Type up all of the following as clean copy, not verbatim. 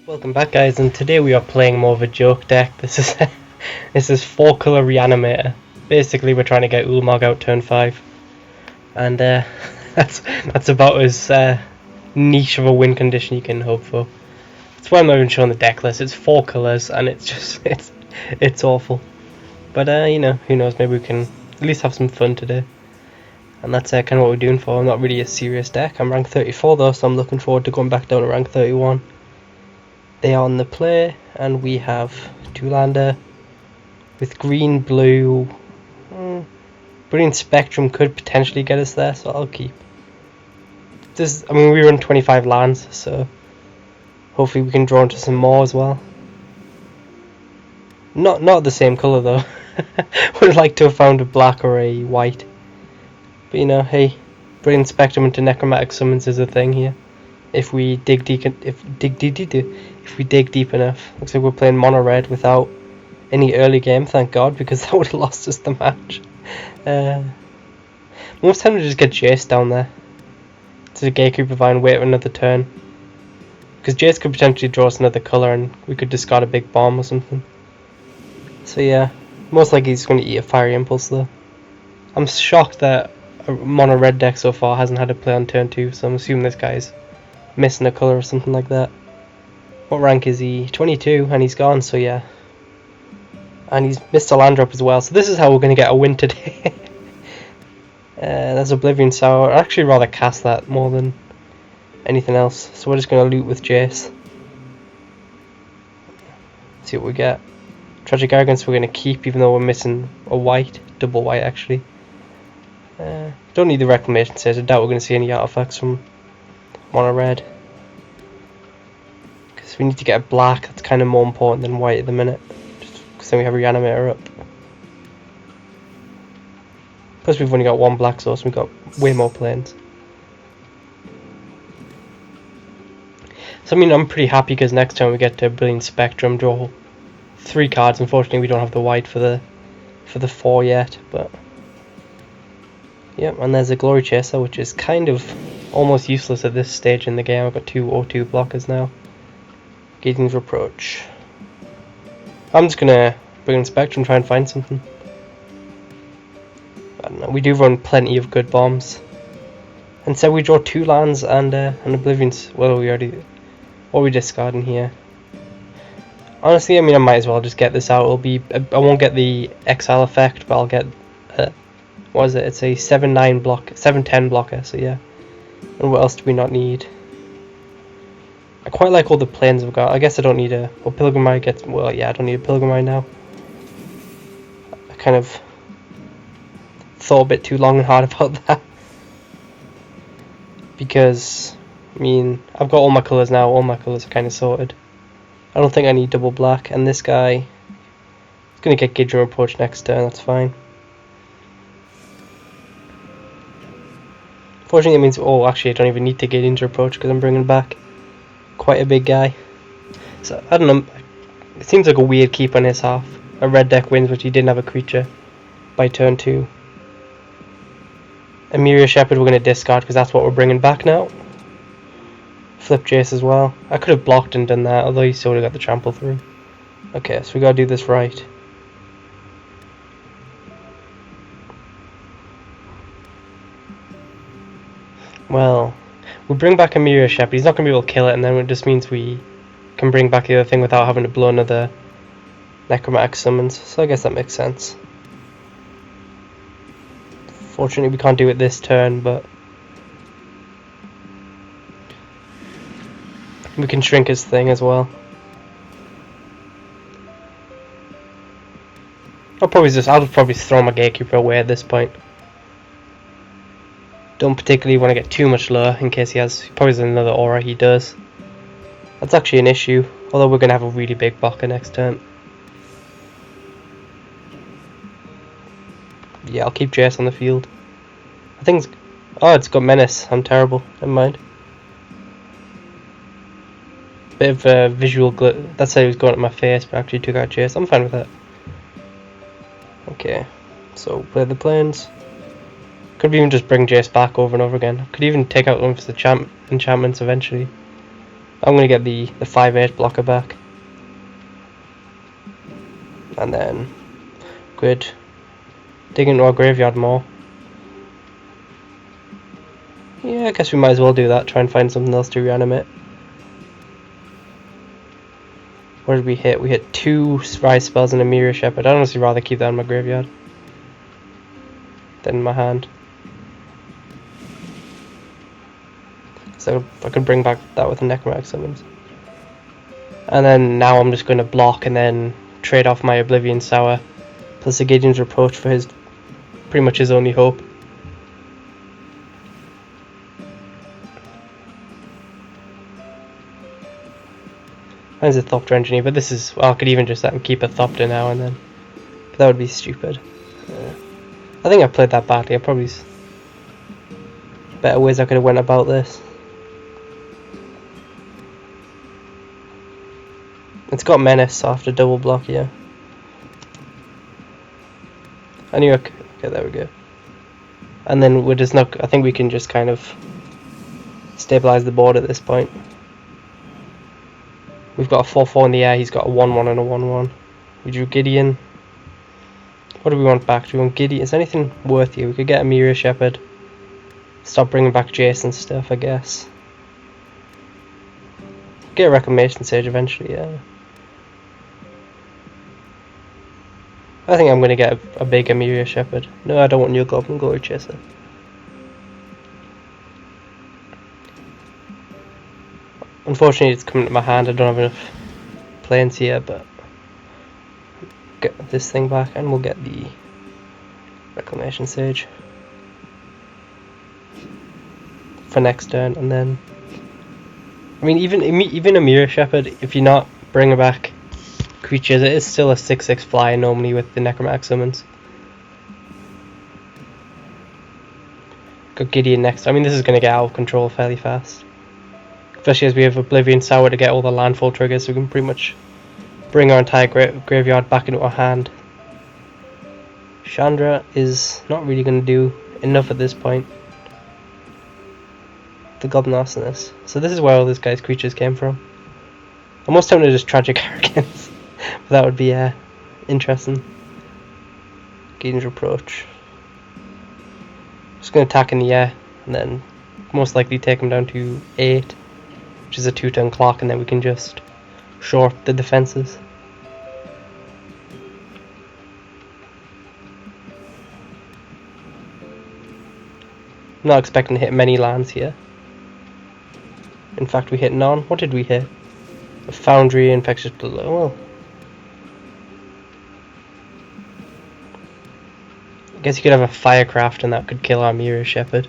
Welcome back, guys, and today we are playing more of a joke deck. This is this is 4-color Reanimator. Basically, we're trying to get Ullmark out turn 5, and that's about as niche of a win condition you can hope for. That's why I'm not even showing the deck list. It's 4 colors, and it's just it's awful. But you know, who knows? Maybe we can at least have some fun today. And that's kind of what we're doing for. I'm not really a serious deck. I'm rank 34 though, so I'm looking forward to going back down to rank 31. They are on the play, and we have 2-lander with green, blue. Brilliant Spectrum could potentially get us there, so I'll keep. I mean, we run 25 lands, so hopefully we can draw into some more as well. Not the same colour though. Would have liked to have found a black or a white. But you know, hey, Brilliant Spectrum into Necromantic Summons is a thing here. If we dig deep enough. Looks like we're playing mono red without any early game, thank God, because that would have lost us the match. Most time to just get Jace down there to the Gatekeeper Vine, wait for another turn, because Jace could potentially draw us another colour and we could discard a big bomb or something. So yeah, most likely he's going to eat a Fiery Impulse though. I'm shocked that a mono red deck so far hasn't had a play on turn 2, so I'm assuming this guy's missing a colour or something like that. What rank is he? 22, and he's gone, so yeah. And he's missed a land drop as well, so this is how we're going to get a win today. There's Oblivion Sour. I'd actually rather cast that more than anything else, so we're just going to loot with Jace. See what we get. Tragic Arrogance we're going to keep, even though we're missing a white, double white actually. Don't need the Reclamation Says. I doubt we're going to see any artifacts from mono red. Because we need to get a black, that's kind of more important than white at the minute. Just because then we have a Reanimator up. Plus we've only got one black source and we've got way more planes. So I mean, I'm pretty happy because next time we get to Brilliant Spectrum, draw 3 cards. Unfortunately we don't have the white for the 4 yet, but yep. And there's a Glory Chaser, which is kind of almost useless at this stage in the game. I've got 2 O2 blockers now. Gating's Reproach. I'm just gonna bring in Spectrum and try and find something. I don't know, we do run plenty of good bombs. And so we draw 2 lands and an Oblivion's. Well, what are we discarding here? Honestly, I mean, I might as well just get this out. It'll be, I won't get the Exile effect, but I'll get, what is it? It's a 7-9 block, 7-10 blocker, so yeah. And what else do we not need? I quite like all the planes we've got. I guess I don't need a... Well, Pilgrim Eye gets... Well, yeah, I don't need a Pilgrim Eye now. I kind of thought a bit too long and hard about that. Because, I mean, I've got all my colours now. All my colours are kind of sorted. I don't think I need double black. And this guy is going to get Gidron Approach next turn. That's fine. Fortunately, it means... Oh, actually, I don't even need to get into Approach because I'm bringing back quite a big guy. So, I don't know. It seems like a weird keep on his half. A red deck wins, but he didn't have a creature by turn 2. Emiria Shepherd we're going to discard because that's what we're bringing back now. Flip Jace as well. I could have blocked and done that, although he still would have got the trample through. Okay, so we got to do this right. Well, we bring back Emiria Shepherd. He's not going to be able to kill it, and then it just means we can bring back the other thing without having to blow another Necromantic Summons. So I guess that makes sense. Fortunately, we can't do it this turn, but we can shrink his thing as well. I'll probably throw my Gatekeeper away at this point. Don't particularly want to get too much lower in case he probably has another aura. He does. That's actually an issue, although we're going to have a really big blocker next turn. Yeah, I'll keep Jace on the field. I think it's got Menace. I'm terrible. Never mind. Bit of a visual glitch. That's how he was going at my face, but actually took out Jace. I'm fine with that. Okay, so play the planes. Could even just bring Jace back over and over again. Could even take out one of the enchantments eventually. I'm gonna get the 5/8 blocker back, and then good dig into our graveyard more. Yeah, I guess we might as well do that. Try and find something else to reanimate. What did we hit? We hit 2 rise spells and a mirror shepherd. I'd honestly rather keep that in my graveyard than in my hand. So I could bring back that with the Necromantic summons. And then now I'm just going to block and then trade off my Oblivion Sour plus the Gideon's Reproach for his pretty much his only hope. There's a Thopter Engineer, but this is, well, I could even just let him keep a Thopter now and then. But that would be stupid. I think I played that badly. I probably better ways I could have went about this. It's got Menace, so I have to double block here. I knew okay, there we go. And then we're just not, I think we can just kind of stabilize the board at this point. We've got a 4/4 in the air, he's got a 1/1 and a 1/1. We drew Gideon. What do we want back? Do we want Gideon? Is there anything worth here? We could get a Mirror Shepherd. Stop bringing back Jason stuff, I guess. Get a Reclamation Sage eventually, yeah. I think I'm going to get a bigger Mirror Shepherd. No, I don't want your Goblin Glory Chaser. Unfortunately, it's coming to my hand. I don't have enough planes here, but get this thing back and we'll get the Reclamation Sage for next turn. And then, I mean, even a Mirror Shepherd, if you're not bringing back creatures, it is still a 6/6 flyer normally with the Necromantic summons. Got Gideon next. I mean, this is going to get out of control fairly fast. Especially as we have Oblivion Sour to get all the landfall triggers, so we can pretty much bring our entire graveyard back into our hand. Chandra is not really going to do enough at this point. The Goblin Arsonist. So this is where all this guy's creatures came from. Almost tempted to just Tragic Arrogance, but that would be interesting. Gideon's Reproach. Just going to attack in the air, and then most likely take him down to 8. Which is a 2-turn clock, and then we can just short the defenses. Not expecting to hit many lands here. In fact, we hit none. What did we hit? A Foundry, Infectious Blood. Well, I guess you could have a Firecraft, and that could kill our Mirror Shepherd.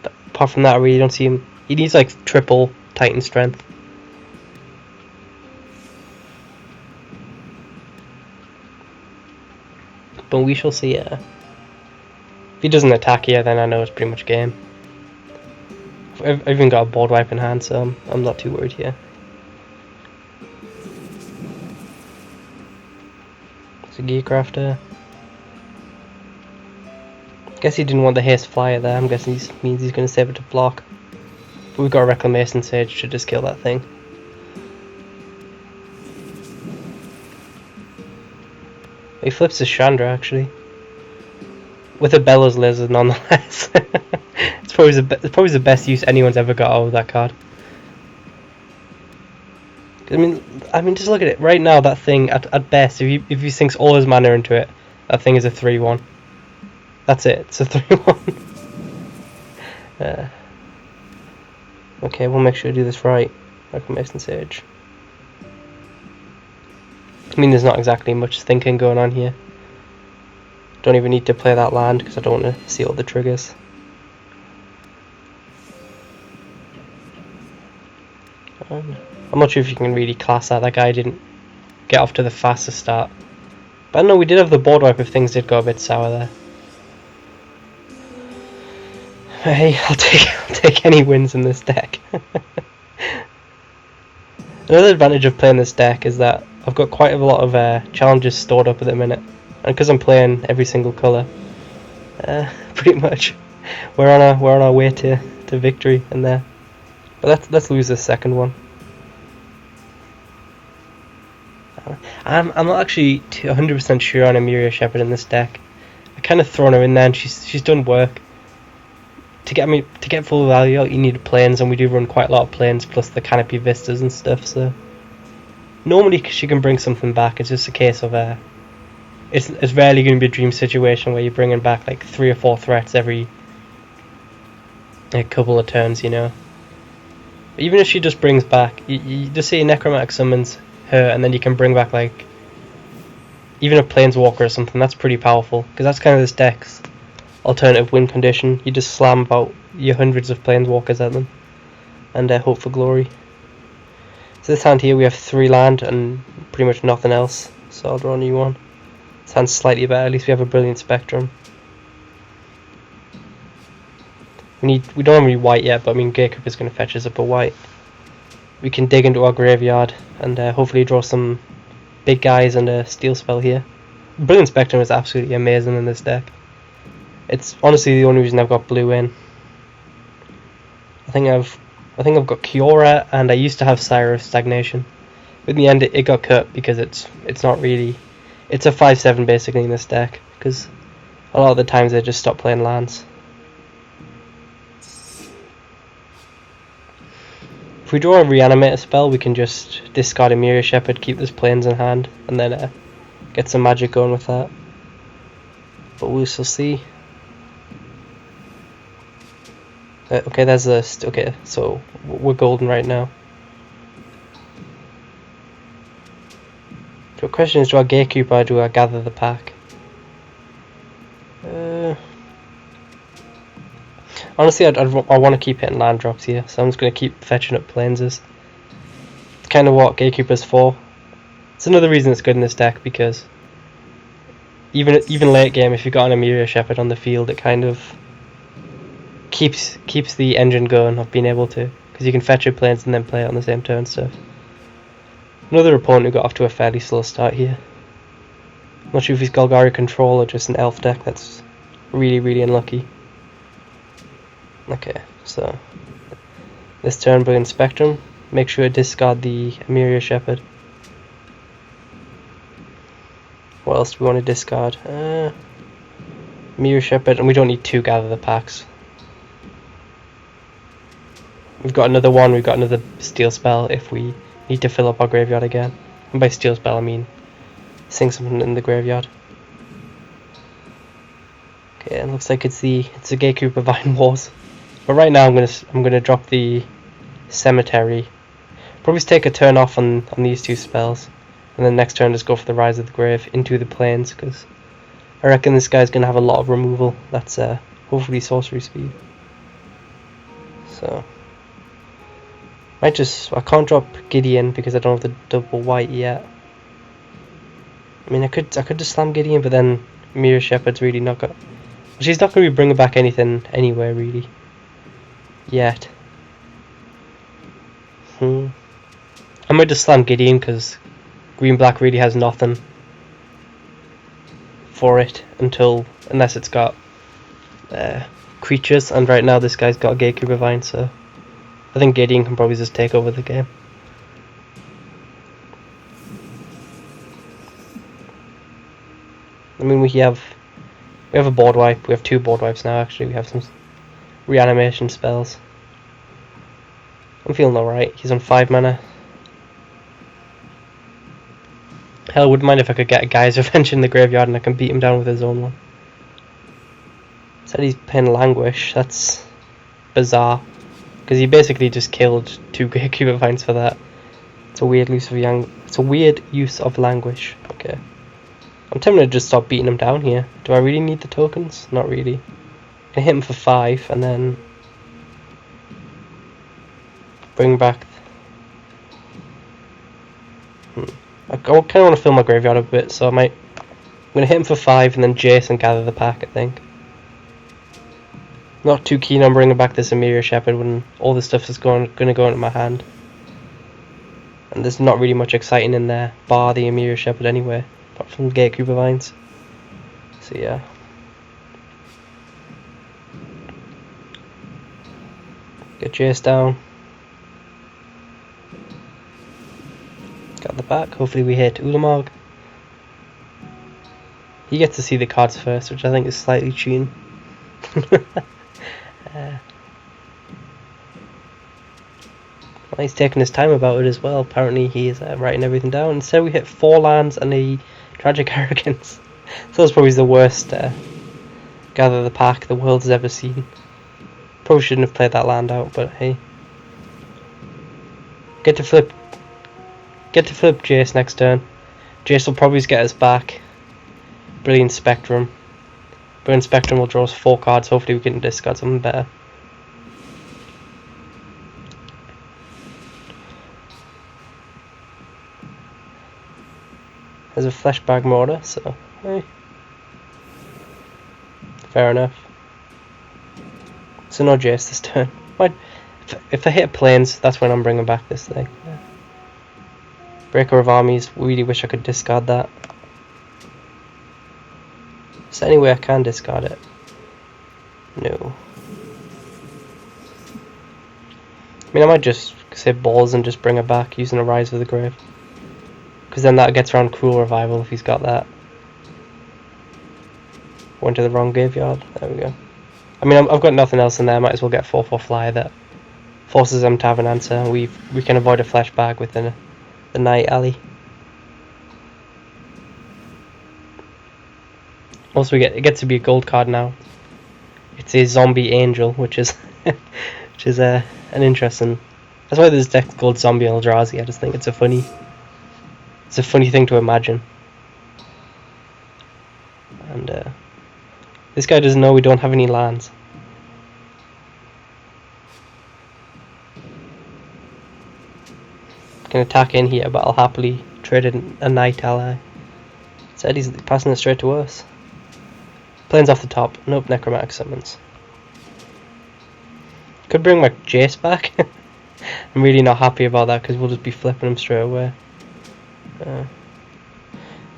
But apart from that, I really don't see him. He needs like triple Titan strength. But we shall see. If he doesn't attack here, then I know it's pretty much game. I've even got a board wipe in hand, so I'm not too worried here. It's a Gearcrafter. Guess he didn't want the haste flyer there. I'm guessing he means he's going to save it to block. But we've got a Reclamation Sage to just kill that thing. He flips his Chandra actually. With a Bellows Lizard nonetheless. It's probably the best use anyone's ever got out of that card. I mean, just look at it. Right now, that thing, at best, if he sinks all his mana into it, that thing is a 3/1. That's it. It's a 3/1. Okay, we'll make sure to do this right. Reclamation Sage. I mean, there's not exactly much thinking going on here. Don't even need to play that land because I don't want to see all the triggers. I'm not sure if you can really class that. That guy didn't get off to the fastest start. But no, we did have the board wipe if things did go a bit sour there. Hey, I'll take any wins in this deck. Another advantage of playing this deck is that I've got quite a lot of challenges stored up at the minute, and because I'm playing every single colour, pretty much we're on our way to victory in there. But let's lose this second one. I'm not actually 100% sure on Emiria Shepherd in this deck. I kind of thrown her in there, and she's done work. To get full value out, you need planes, and we do run quite a lot of planes plus the canopy vistas and stuff. So normally she can bring something back. It's just a case of it's rarely going to be a dream situation where you're bringing back like 3 or 4 threats every a couple of turns, you know. But even if she just brings back, you just say Necromantic summons her, and then you can bring back like even a Planeswalker or something. That's pretty powerful, because that's kind of this deck's alternative win condition. You just slam about your hundreds of Planeswalkers at them and hope for glory. So this hand here we have 3 land and pretty much nothing else, so I'll draw a new one. This hand's slightly better, at least we have a Brilliant Spectrum. We don't have any white yet, but I mean Gatekeeper is going to fetch us up a white. We can dig into our graveyard and hopefully draw some big guys and a Steel Spell here. Brilliant Spectrum is absolutely amazing in this deck. It's honestly the only reason I've got blue in. I think I've got Kiora, and I used to have Cyrus Stagnation. But in the end it got cut because it's not really, it's a 5/7 basically in this deck, because a lot of the times they just stop playing lands. If we draw a Reanimator spell, we can just discard Emiria Shepherd, keep this planes in hand, and then get some magic going with that. But we shall see. Okay, there's a okay, so we're golden right now. The question is, do I Gatekeeper or do I gather the pack? Honestly, I want to keep hitting land drops here, so I'm just going to keep fetching up planeses. It's kind of what Gatekeeper's for. It's another reason it's good in this deck, because even late game, if you've got an Emiria Shepherd on the field, it kind of keeps the engine going of being able to, because you can fetch your planes and then play it on the same turn stuff. Another opponent who got off to a fairly slow start here. I'm not sure if he's Golgari Control or just an elf deck that's really unlucky. Okay, so this turn Brilliant Spectrum. Make sure to discard the Emiria Shepherd. What else do we want to discard? Emiria Shepherd, and we don't need 2 gather the packs. We've got another one, we've got another Steel Spell if we need to fill up our graveyard again. And by Steel Spell I mean sing something in the graveyard. Okay, it looks like it's the Gatekeeper Vine Wars. But right now I'm gonna drop the Cemetery. Probably take a turn off on these 2 spells, and then next turn just go for the Rise of the Grave into the plains, because I reckon this guy's gonna have a lot of removal. That's hopefully sorcery speed. So I can't drop Gideon because I don't have the double white yet. I mean I could just slam Gideon, but then Emiria Shepherd's really not got. She's not gonna be bringing back anything anywhere really yet. I might just slam Gideon because green black really has nothing for it unless it's got creatures, and right now this guy's got a Gatekeeper Vine, so I think Gideon can probably just take over the game. I mean we have a board wipe. We have 2 board wipes now actually. We have some reanimation spells. I'm feeling alright. He's on 5 mana. Hell, I wouldn't mind if I could get a Guy's Revenge in the graveyard and I can beat him down with his own one. Said he's playing Languish. That's bizarre, because he basically just killed 2 Gatekeeper Vines for that. It's a weird use of Languish. Okay. I'm tempted to just stop beating him down here. Do I really need the tokens? Not really. I can hit him for 5 and then bring back. I kind of want to fill my graveyard a bit, so I'm going to hit him for 5 and then Jace and gather the pack, I think. Not too keen on bringing back this Emiria Shepherd when all this stuff is going to go into my hand. And there's not really much exciting in there, bar the Emiria Shepherd anyway, apart from Gatekeeper Vines. So yeah. Get Jace down. discard the back. Hopefully we hit Ulamog. He gets to see the cards first, which I think is slightly cheating. Well, he's taking his time about it as well. Apparently he is writing everything down. Instead we hit 4 lands and a Tragic Arrogance. So that's probably the worst gather the pack the world has ever seen. Probably shouldn't have played that land out, but hey. Get to flip Jace next turn. Jace will probably get us back. Brilliant Spectrum. Brilliant Spectrum will draw us 4 cards. Hopefully we can discard something better. There's a Fleshbag Mortar, so hey. Fair enough. So no Jace this turn. If I hit Plains, that's when I'm bringing back this thing. Yeah. Breaker of Armies, really wish I could discard that. Is there any way I can discard it? No. I mean, I might just say balls and just bring it back using a Rise of the Grave. Because then that gets around Cruel Revival if he's got that. Went to the wrong graveyard. There we go. I mean, I've got nothing else in there. Might as well get 4/4 flyer that forces them to have an answer. We can avoid a flashback within the Night Alley. Also, it gets to be a gold card now. It's a Zombie Angel, which is an interesting. That's why this deck's called Zombie Eldrazi. I just think it's a funny thing to imagine. And this guy doesn't know we don't have any lands. Can attack in here, but I'll happily trade in a Night Ally. Said he's passing it straight to us. Planes off the top. Nope, Necromantic Summons. Could bring my Jace back. I'm really not happy about that because we'll just be flipping him straight away.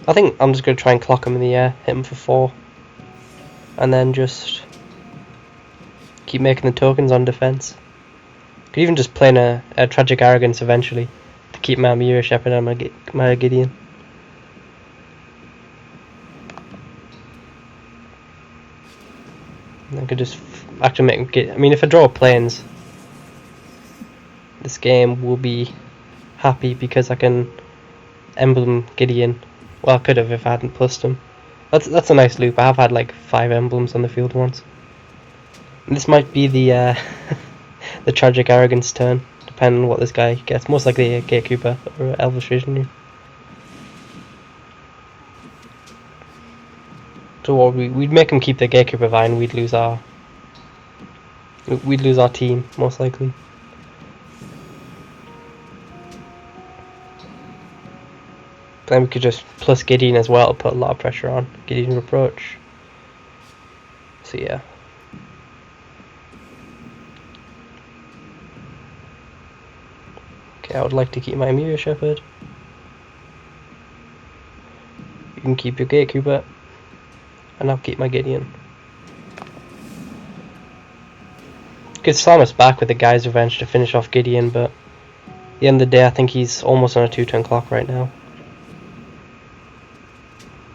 I think I'm just going to try and clock him in the air, hit him for 4. And then just keep making the tokens on defense. Could even just play in a Tragic Arrogance eventually to keep my Mirror Shepherd and my Gideon. I could just actually make him get. I mean, if I draw Plains, this game will be happy because I can emblem Gideon. Well, I could have if I hadn't plussed him. That's a nice loop. I have had like 5 emblems on the field once. And this might be the the Tragic Arrogance turn, depending on what this guy gets. Most likely a Gatekeeper or Elvish Visionary. So what we'd make him keep the Gatekeeper Vine. We'd lose our team most likely. Then we could just plus Gideon as well, put a lot of pressure on Gideon Reproach. So yeah. Okay, I would like to keep my Mirror Shepherd. You can keep your Gatekeeper. And I'll keep my Gideon. Could slam us back with the Guy's Revenge to finish off Gideon, but at the end of the day I think he's almost on a 2-turn clock right now.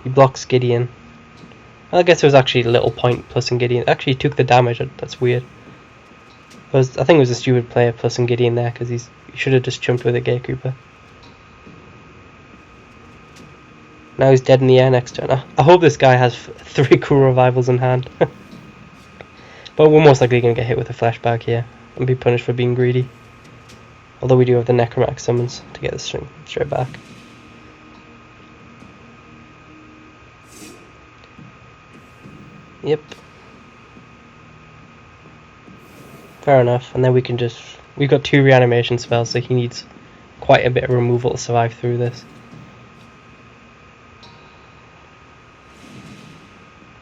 He blocks Gideon. I guess there was actually little point plussing Gideon. Actually he took the damage, that's weird. I think it was a stupid player plussing Gideon there because he should have just jumped with a Gatekeeper. Now he's dead in the air next turn. I hope this guy has 3 Cruel Revivals in hand. But we're most likely going to get hit with a flashback here and be punished for being greedy. Although we do have the Necromantic Summons to get this string straight back. Yep. Fair enough. And then we can just... We've got 2 reanimation spells, so he needs quite a bit of removal to survive through this.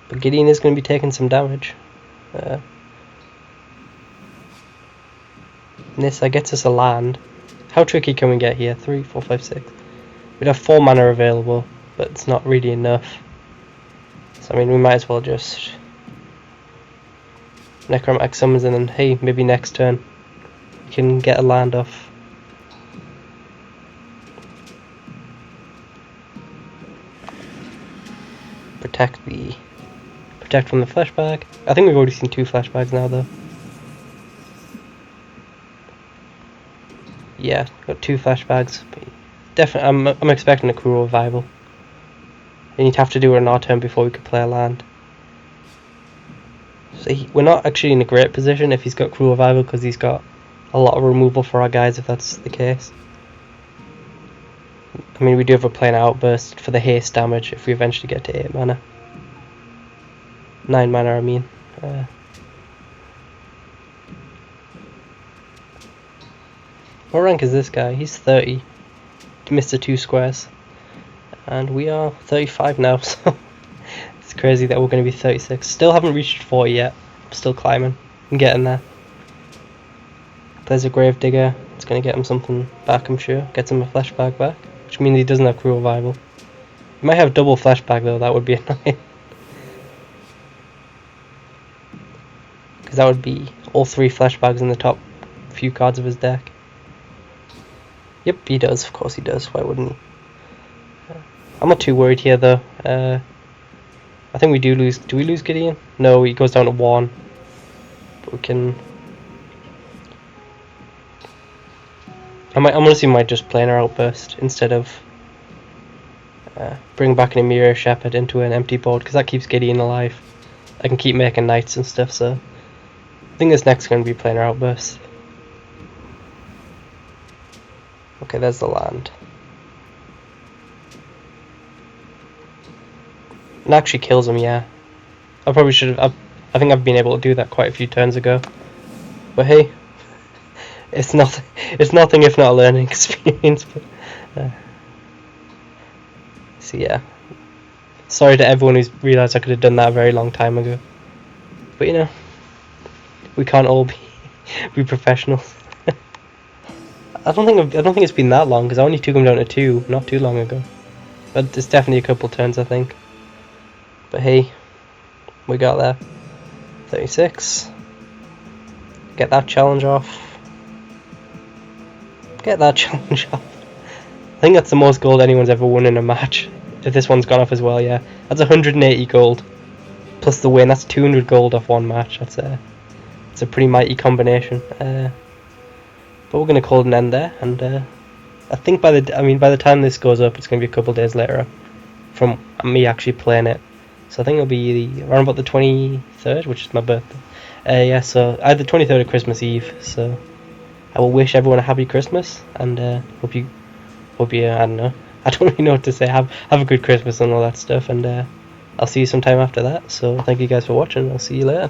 But Gideon is going to be taking some damage. This gets us a land. How tricky can we get here? 3, 4, 5, 6. We'd have 4 mana available, but it's not really enough. So I mean, we might as well just Necromantic Summons and then, hey, maybe next turn we can get a land off. protect from the flashback. I think we've already seen 2 flashbacks now though. Yeah, got 2 flashbacks. Definitely, I'm expecting a crew revival. And you'd have to do it on our turn before we could play a land. So we're not actually in a great position if he's got crew revival, because he's got a lot of removal for our guys if that's the case. I mean, we do have a planar outburst for the haste damage if we eventually get to 8 mana. 9 mana, I mean. What rank is this guy? He's 30. Mr. 2 squares. And we are 35 now, so it's crazy that we're going to be 36. Still haven't reached 40 yet. I'm still climbing. I'm getting there. There's a Gravedigger. It's going to get him something back, I'm sure. Gets him a flashback back, which means he doesn't have crew revival. He might have double flashback though, that would be annoying. Because that would be all 3 flashbacks in the top few cards of his deck. Yep, he does. Of course he does. Why wouldn't he? I'm not too worried here though. I think we do lose. Do we lose Gideon? No, he goes down to 1. But we can. I'm gonna see might just planar outburst instead of bring back an Emir Shepherd into an empty board, because that keeps Gideon alive. I can keep making knights and stuff, so I think this next is going to be planar outburst. Okay, there's the land. It actually kills him, yeah. I probably should have. I think I've been able to do that quite a few turns ago. But hey, it's nothing. It's nothing if not a learning experience. But, so yeah, sorry to everyone who's realised I could have done that a very long time ago. But you know, we can't all be professionals. I don't think it's been that long, because I only took him down to 2 not too long ago. But it's definitely a couple turns, I think. But hey, we got there. 36. Get that challenge off. Get that challenge off. I think that's the most gold anyone's ever won in a match. If this one's gone off as well, yeah. That's 180 gold. Plus the win, that's 200 gold off one match. It's a pretty mighty combination. But we're going to call it an end there, and I think by the time this goes up, it's going to be a couple days later from me actually playing it. So I think it'll be around about the 23rd, which is my birthday. Yeah, so either 23rd or Christmas Eve. So I will wish everyone a happy Christmas, and hope you I don't know. I don't really know what to say. Have a good Christmas and all that stuff, and I'll see you sometime after that. So thank you guys for watching. I'll see you later.